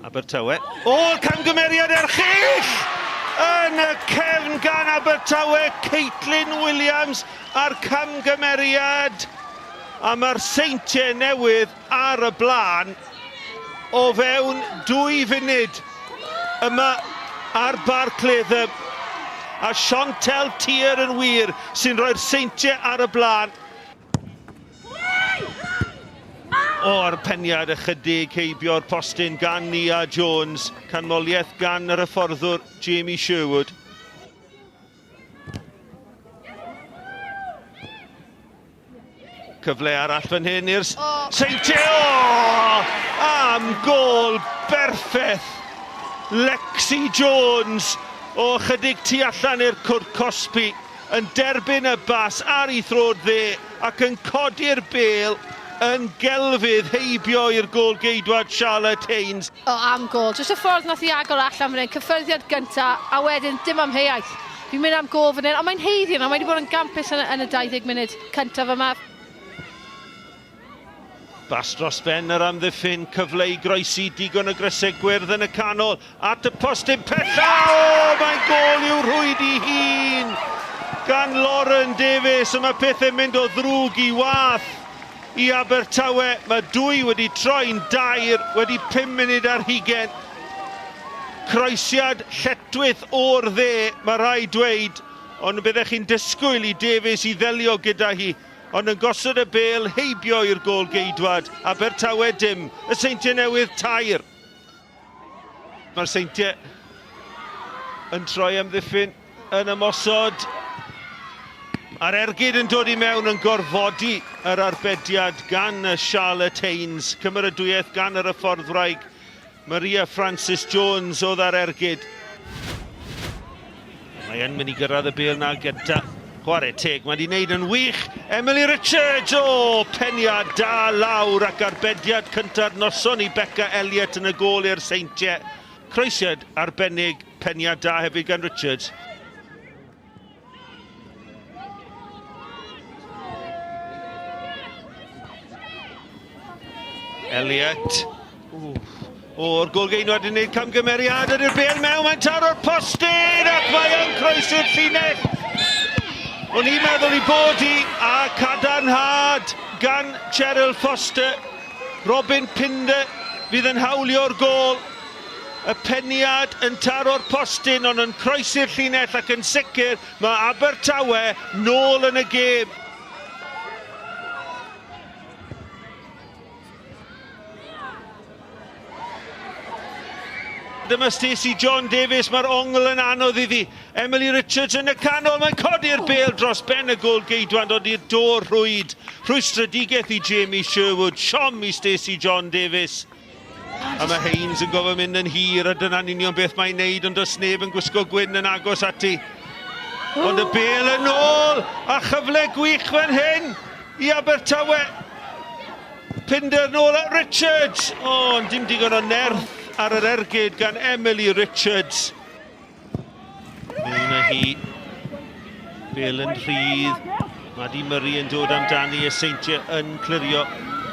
Abertawe. Camgymeriad erchill! Yn y cefn gan Abertawe, Caitlin Williams a'r camgymeriad. A mae'r Seintiau Newydd ar y blaen o fewn 2 funud. Yma ar bar Cleddau. A Seintiau Newydd yn wir sy'n rhoi'r Seintiau ar y blaen. O'r peniad ychydig heibio'r postyn gan Nia Jones, canmoliaeth gan yr hyfforddwr Jamie Sherwood. Cyfle arall fan hyn i'r Seintiau! Am gol berffeth! Lexi Jones o chydig tu allan i'r cwrt cosbi yn derbyn y bas ar ei throd dde ac yn codi'r bêl yn gelfydd heibio i'r gol geidwad Charlotte Haynes. Am gol, jyst y ffordd nath i agor allan fan hyn, cyffyrddiad gyntaf a wedyn dim amheuaeth. Fi'n mynd am gol fan hyn, ond mae'n heiddi yna, mae wedi bod yn gampus yn y 20 munud cyntaf yma. Bas dros ben yr amddiffyn, cyfle i groesi, digon y grysau gwyrdd yn y canol, at y postyn pella, mae'n gol i'w rhwyd i hun gan Lauren Davies, a mae pethau'n mynd o ddrwg i wath i Abertawe. Mae 2 wedi troi'n 2 wedi 5 munud ar 20. Croesiad lletwydd o'r dde, mae rai dweud, ond byddech chi'n disgwyl i Davies i ddelio gyda hi. Ond yn gosod y bêl heibio i'r gol geidwad. Abertawe dim, y Seintiau Newydd 2. Mae'r Seintiau yn troi amddiffyn yn ymosod. A'r ergyd yn dod i mewn yn gorfodi yr arbediad gan y Charlotte Haynes. Cymeradwyaeth gan yr hyfforddwraig Maria Francis Jones oedd ar ergyd. Mae yn mynd i gyrraedd y bêl na gyda. Chwarae teg, mae wedi wneud yn wych. Emily Richards, peniad da lawr ac arbediad cyntaf noson i Becca Elliott yn y gol i'r Seintiau. Croesiad arbennig, peniad da hefyd gan Richards. Elliott. O'r gol geidwad yn gwneud camgymeriad ydy'r bêl mewn, mae'n taro'r postyn ac mae yn croesi'r llinell. O'n i'n meddwl i bod hi a cadarnhad gan Cheryl Foster. Robin Pinder fydd yn hawlio'r gol. Y peniad yn taro'r postyn ond yn croesi'r llinell ac yn sicr mae Abertawe nôl yn y gêm. Dyma Stacey John Davies, mae'r ongl yn anodd iddi. Emily Richards yn y canol, mae'n codi'r bêl dros ben y gol geidwad, ond i'r dor rhwyd. Rhwystredigaeth i Jamie Sherwood, siom i Stacey John Davies. A mae Haynes yn gofio mynd yn hir, a dyna'n union beth mae'n neud, ond does neb yn gwisgo gwyn yn agos ati. Ond y bêl yn ôl, a chyfle gwych fan hyn i Abertawe. Pinder nôl at Richards, ond dim digon o nerth ar yr ergyd gan Emily Richards. Mewn â hi. Bêl yn rhydd. Maddie Murray yn dod amdani, y Seintiau yn clirio.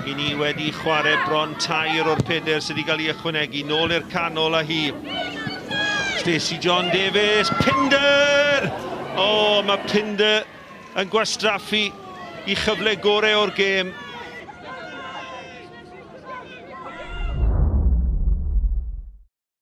I ni wedi chwarae bron 2 o'r 4 sydd wedi cael ei ychwanegu. Nôl i'r canol â hi. Stacey John Davies. Pinder! Mae Pinder yn gwastraffu i chyfle gorau o'r gêm.